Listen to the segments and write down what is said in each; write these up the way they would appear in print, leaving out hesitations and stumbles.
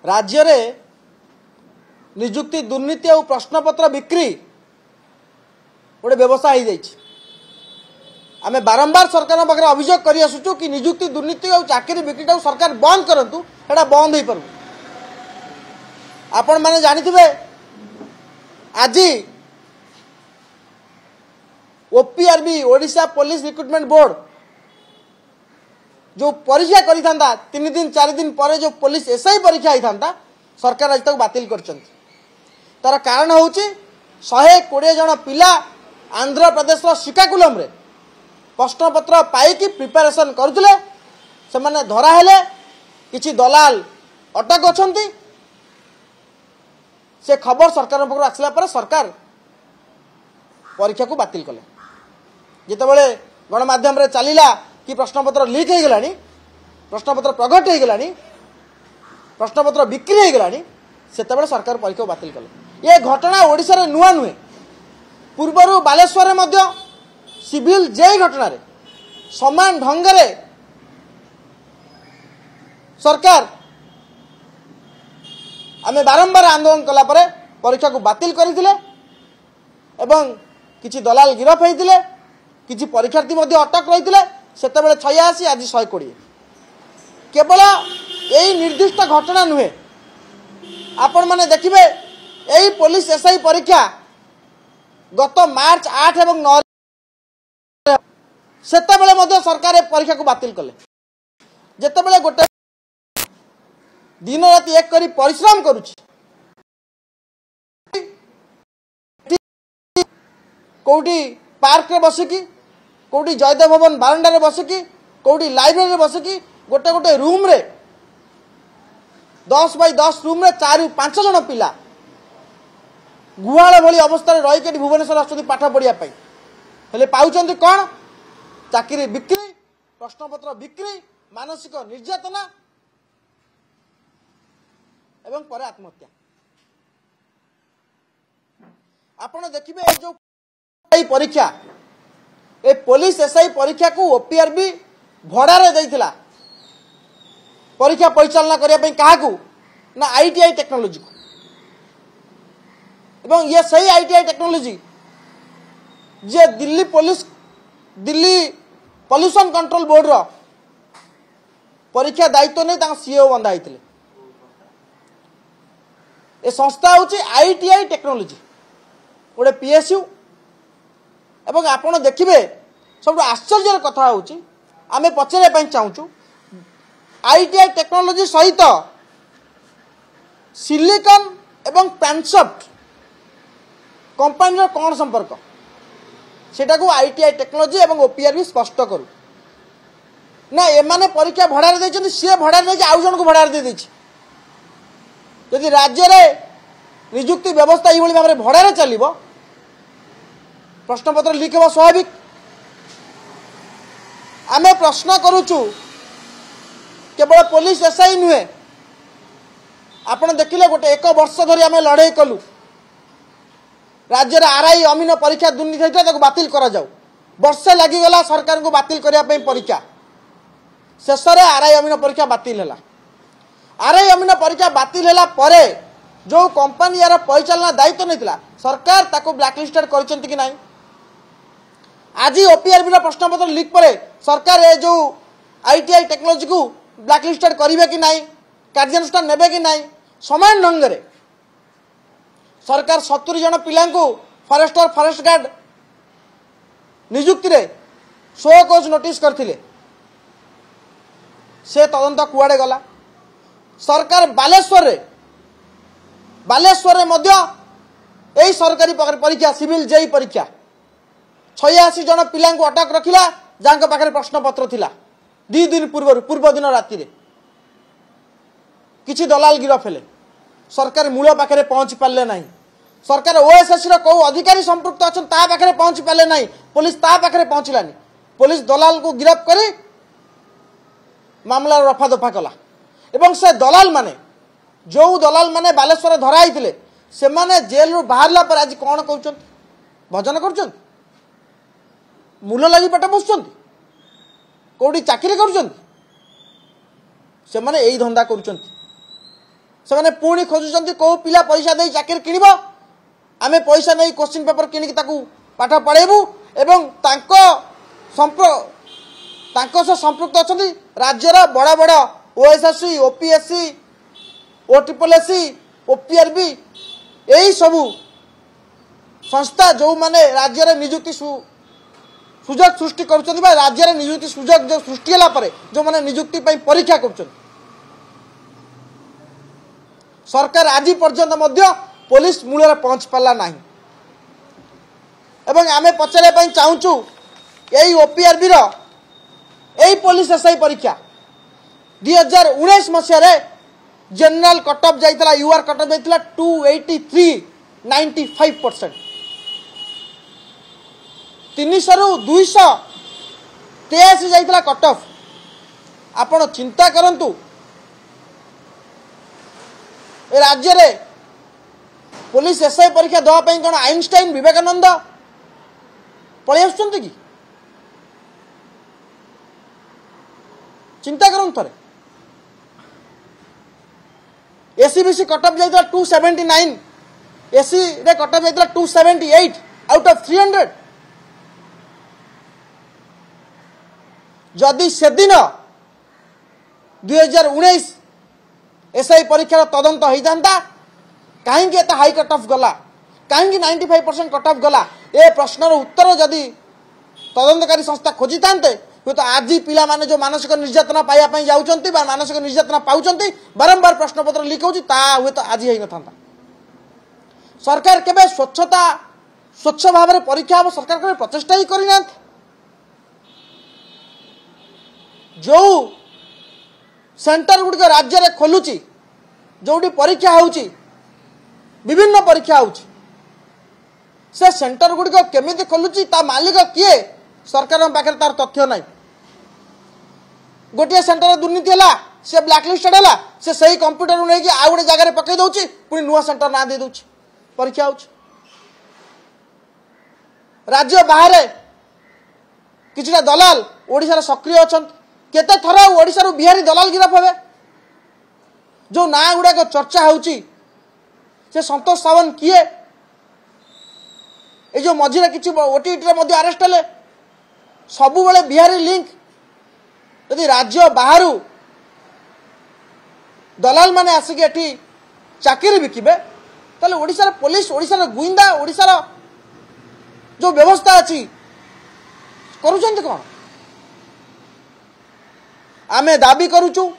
राज्य रे निजुक्ति दुर्नीति और प्रश्नपत्र बिक्री गोटे व्यवसाय हो जाए। आम बारंबार सरकार पाखे अभियोग कर आसुचु कि निजुक्ति दुर्नीति और चाकरी बिक्रीटा सरकार बंद करूँ एटा बंद हो पार। आपण मैंने जानी आज ओपीआरबी ओडिशा पुलिस रिक्रुटमेंट बोर्ड जो परीक्षा करिथांता 3 दिन 4 दिन पर जो पुलिस एसआई परीक्षा होता सरकार आज तक बातिल कर। तार कारण हूँ 120 जन पिला आंध्र प्रदेश श्रीकाकुलम रे प्रश्नपत्र पाई प्रिपेरेसन करुले से माने धरा हेले किछि दलाल अटक अछंती। से खबर सरकार पाखु आसला पर सरकार परीक्षा को बातिल कले। जितेबाला गणमाध्यम रे चलिला कि प्रश्नपत्र लीक हो गलानी, प्रश्नपत्र प्रगट हो गलानी, प्रश्नपत्र बिक्री हो गलानी, सेतेबाला सरकार परीक्षा को बातिल कले। ये घटना ओडिशा रे नुआ नुहे। पूर्वरु बालेश्वर मध्य सिविल जेई घटना रे समान ढंग रे सरकार आमे बारंबार आंदोलन कला परे परीक्षा को बातिल करथिले एवं किछि दलाल गिरफ होइतिले, किछि परीक्षार्थी मध्य अटक रहितिले। सेतेबेले 86 आज 120 केवल यही निर्दिष्ट घटना नुहे। आपण माने देखिबे यही पुलिस एसआई परीक्षा गत मार्च 8 एवं 9 सेतेबेले मध्य सरकार परीक्षा को बातिल कले। जेतेबेले गोटे दिन राति एक करी परिश्रम करुछि, कोटी पार्क रे बसिकी, कोटी जयदेव भवन बारंडा रे बसिकी, कोटी लाइब्रेरी रे बसिकी गोटे गोटे रूम रे 10 बाय 10 रूम रे 4-5 जन पिला गुहाळ भली अवस्था रे रही के भुवनेश्वर आछथि पाठ पढ़िया पई हेले पाउचंती कोन चाकरी बिक्री, प्रश्नपत्र बिक्री, मानसिक निर्यातना एवं पर आत्महत्या। आपण देखिबे जो परीक्षा ए पुलिस एसआई परीक्षा को ओपीआरबी भड़ा रे देइथिला परीक्षा परिचालना करिया पई काहाकू ना आईटीआई टेक्नोलॉजी को। एवं ये सही आईटीआई टेक्नोलॉजी जे दिल्ली पॉल्यूशन कंट्रोल बोर्ड रो परीक्षा दायित्व नहीं तांका सीईओ बंदा होइतिले। ए संस्था होची आईटीआई टेक्नोलॉजी गोटे पीएसयू। एवं आपण देखिबे सब आश्चर्य कथा होची आमे पचरे पई चाहूचु आईटीआई टेक्नोलॉजी सहित सिलिकॉन एवं पैनसॉफ्ट कंपनी रो कोन संपर्क सेटा को आईटीआई टेक्नोलॉजी एवं ओपीआरबी स्पष्ट करू ना। एमाने परीक्षा भड़ा रे दैछन, से भड़ा रे आउ जन को भड़ा रे दे दैछि। यदि राज्य रे नियुक्ति व्यवस्था एभली भाव में भड़ा रे चलिबो प्रश्नपत्र लीक होगा स्वाभाविक। आमे प्रश्न करुचु केवल पुलिस एसआई नुहे। आपण देखिले गोटे 1 वर्ष धरी आमे लड़ाई कलु राज्य रे आरआई अमीन परीक्षा दुर्नीति होता ताको बातिल करा जाऊ। वर्षे लगी गला सरकार को बातिल करिया पई परीक्षा। शेष रे आरआई अमीन परीक्षा बातिल हैला। आरआई अमीन परीक्षा बातिल हैला परे जो कंपनी यार परिचालना दायित्व नहीं सरकार ताको ब्लैकलिस्टेड करचंती कि नहीं। आज ओपीआरबी रो प्रश्नपत्र लीक परे सरकार ए जो आईटीआई टेक्नोलॉजी को ब्लैकलिस्टेड करिवे कि नहीं, कार्यानुष्ठान नेबे कि नहीं। समान ढंग रे सरकार 70 जन पिला फॉरेस्टर फॉरेस्ट गार्ड नियुक्ति रे 100 कोज नोटिस करथिले। से तदंत कुआडे गला। सरकार बालेश्वर मध्य यही सरकारी परीक्षा सिविल जेई परीक्षा 86 जन पिला अटक रखिला जहाँ पाखे प्रश्नपत्र थिला 2 दिन पूर्व दिन राति रे किछि दलाल गिरफ हेले। सरकार मूल पाखे पहुंच पारे ना। सरकार ओएसएस रो को अधिकारी संपृक्त अच्छा ता पाखे पहुंच पारे ना। पुलिस ता पाखे पहुंचलानी। पुलिस दलाल को गिरफ करी मामला रफा दफा कला। एवं से दलाल माने जो दलाल माने बालेश्वर धरा होते से माने जेल रु बाहरला पर आज कौन कहते भजन कर मूल लगी पेट पोषुं कौटी चाकरी कर से माने यही धंदा कर से पुणी खोजुंट कौ पिला पैसा दे चाकरी किणव आमे पैसा नहीं क्वेश्चन पेपर किणिकी ताकू पाठ पढ़ेबू एवं संपृक्त अच्छा राज्यर बड़ बड़ ओएसएससी ओपीएससी ओट्रिपलएससी ओपीआरबी यही सबू संस्था जो माने राज्य निजुक्ति सुजोग सृष्टि कर राज्य निजुक्ति सुजोग जो सृष्टि होला परे जो माने निजुक्ति परीक्षा कर सरकार आज पर्यंत मध्य पुलिस मूल पहुंच पाला ना एवं आमे पचारे चाहूँ यही ओपीआरबी यही पुलिस एसआई परीक्षा 2019 मसीह जनरल कटअफ जाइतला यूआर कटअफ जाइतला 283 95% 300 रु 283 जाइतला कटअफ आपण चिंता करंतु ए राज्य रे पुलिस एसआई परीक्षा दवा पई कोन आइंस्टाइन विवेकानंद पळि आछंती कि चिंता करंतु थरे एसीबीसी कटअफ जाइतला 279 एसी रे कटअफ जाइतला 278 आउट ऑफ 300 जदि से दिन 2019 एसआई परीक्षार तदंत होता कहीं एत हाई कट ऑफ गला कहीं 95% कट ऑफ गला ए प्रश्नर उत्तर जदि तदंतकारी संस्था खोजी था तो आज पिला माने जो मानसिक निर्यातना पाइबा जाऊँच मानसिक निर्यातना पाँच बारंबार प्रश्नपत्र लिक हो तो आज ही न था सरकार केबे स्वच्छ भाव में परीक्षा हम सरकार केबे प्रचेष्टा ही करना जो सेंटर गुड़िक राज्य में खोलुची जोटी परीक्षा होउची विभिन्न परीक्षा होउची से सेंटर गुड़िक केमिति खोलुची ता मालिक किए सरकार पाखे तार तथ्य नहीं गोटे सेंटर दुर्नीति है से ब्लैकलिस्टेड है से सही कंप्यूटर नहीं आउ गोटे जगह पकई दौर पुणी नुआ सेंटर ना दे दौर परीक्षा हो राज्य बाहर किछटा दलाल ओडिशा सक्रिय अच्छा केते थर ओडिशा बिहारी दलाल गिरफ हे जो ना गुड़ाक चर्चा होची से संतोष सावंत किए ये जो मझे कि ओटीटी अरेस्ट हेले सबु बेले बिहारी लिंक यदि राज्य बाहर दलाल माने आसिक एठी चाकरी बिकिबे ताले ओडिशा पुलिस ओडिशा गुइंदा ओडिशा जो व्यवस्था अच्छी करुचंत कौन आमे दाबी करुचु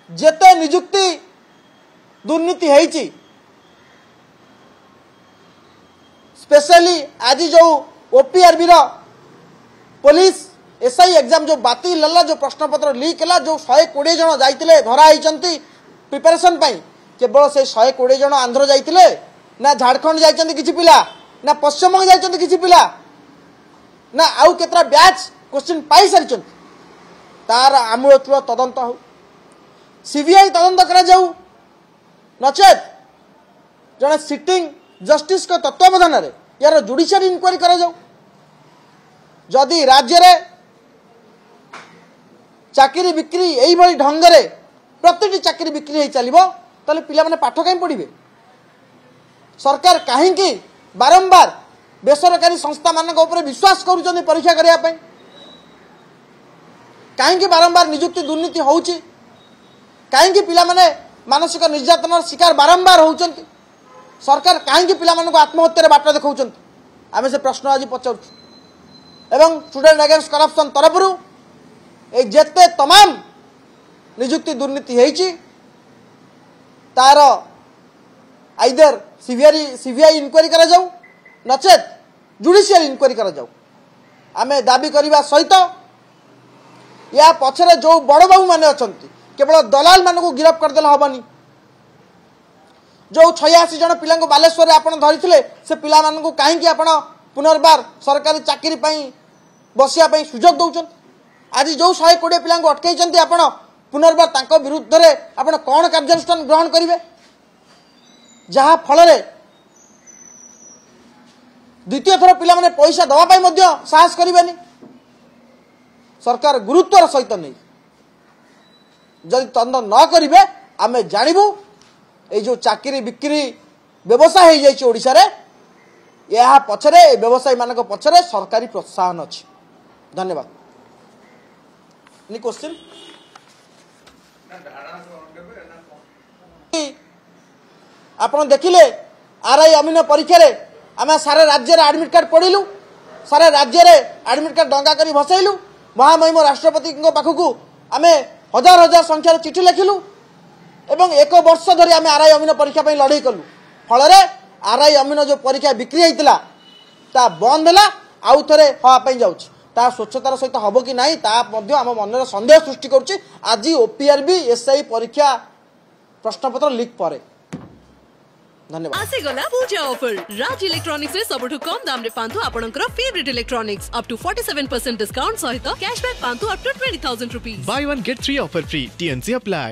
जेते निजुक्ति दुर्नीति है स्पेशली आज जो ओपीआरबी पुलिस एसआई एग्जाम जो बातिल है जो प्रश्नपत्र लीक है जो 120 जन जाइतिले धरा होती प्रिपरेशन केवल से 120 जन आंध्र जाइतिले ना झारखंड जाइछन्ति किछि पिला ना पश्चिमबंग जाइछन्ति किछि पिला ना आउ केतरा बैच क्वेश्चन पाई सारिछन्ति तार आमूलचूल तदंत हो सीबीआई तदंत करा जाऊ नचेत जने सिटिंग जस्टिस को तत्वावधान रे यार जुडिशियल इंक्वायरी करा जाऊ जदि राज्य रे चाकरी बिक्री यही भली ढंग रे प्रति चाकरी बिक्री हो चलिबो ताले पिला माने पाठ काई पढ़िबे सरकार कहीं बारंबार बेसरकारी संस्था मान विश्वास करुँच परीक्षा करने कहीं बारंबार निजुक्ति दुर्नीति होउची कहीं पिला माने मानसिक निर्यातनार शिकार बारंबार होउचंती सरकार कहीं पिला मानक आत्महत्यार बाट देखा आम से प्रश्न आज पचार एवं स्टूडेंट अगेंस्ट करप्शन तरफ जेते तमाम निजुक्ति दुर्नीति होइची तार आइदर सीबीआई इंक्वायरी करा जाऊ नचेत जुडिशियल इंक्वायरी करा जाऊ आमे दाबी करने सहित या पछरे जो बड़ बाबू माने अछंती केवल दलाल मानक गिरफ्त करदेले हबनी जो 86 जन पिला बालेश्वर आपन धरिथिले से पिला मानक कहीं आपन पुनर्बार सरकारी चाकरी बसिया सुजोग दौरान आज जो 120 पिला अटकई आपन पुनर्बार तांको विरुद्ध रे आपन कौन कार्यानुष्ठान ग्रहण करेंगे जहाँ फल द्वितीय थर पिला माने पैसा दवाई साहस करें सरकार गुरुत्वर सहित नहीं जदि तदंत न करेंगे आमे जानबू ए जो चाकरी बिक्री व्यवसाय हो जाइए ओडिशा रे यह पछरे व्यवसायी मानक पछरे सरकारी प्रोत्साहन अच्छी। धन्यवाद। एनी क्वेश्चन आपण देखिले आरआई अमीन परीक्षा रे आम सारा राज्य रे एडमिट कार्ड पढ़िलु सारा राज्य रे एडमिट कार्ड डंगा करी भसैलु महामहिम राष्ट्रपति पाखकू आम हजार हजार संख्यार चिठी लिखिलु एवं एक वर्ष धरी आम आरआई अमीन परीक्षा पर लड़ाई कलु फल आरआई अमीन जो परीक्षा बिक्री होता ता बंद है आउ थे हाँपाई जाऊँगी ता स्वच्छतार सहित हम कि ना आम मन सन्देह सृष्टि करुच्ची। आज ओपीआरबी एसआई परीक्षा प्रश्नपत्र लीक पर। धन्यवाद। आसीगला पूजा ऑफर राज इलेक्ट्रॉनिक्स रे सबठु कम दाम रे पांतु आपनकर favourite electronics up to 47% discount सहित कैशबैक पांतु up to 20,000 rupees. Buy one get 3 offer free. TNC apply.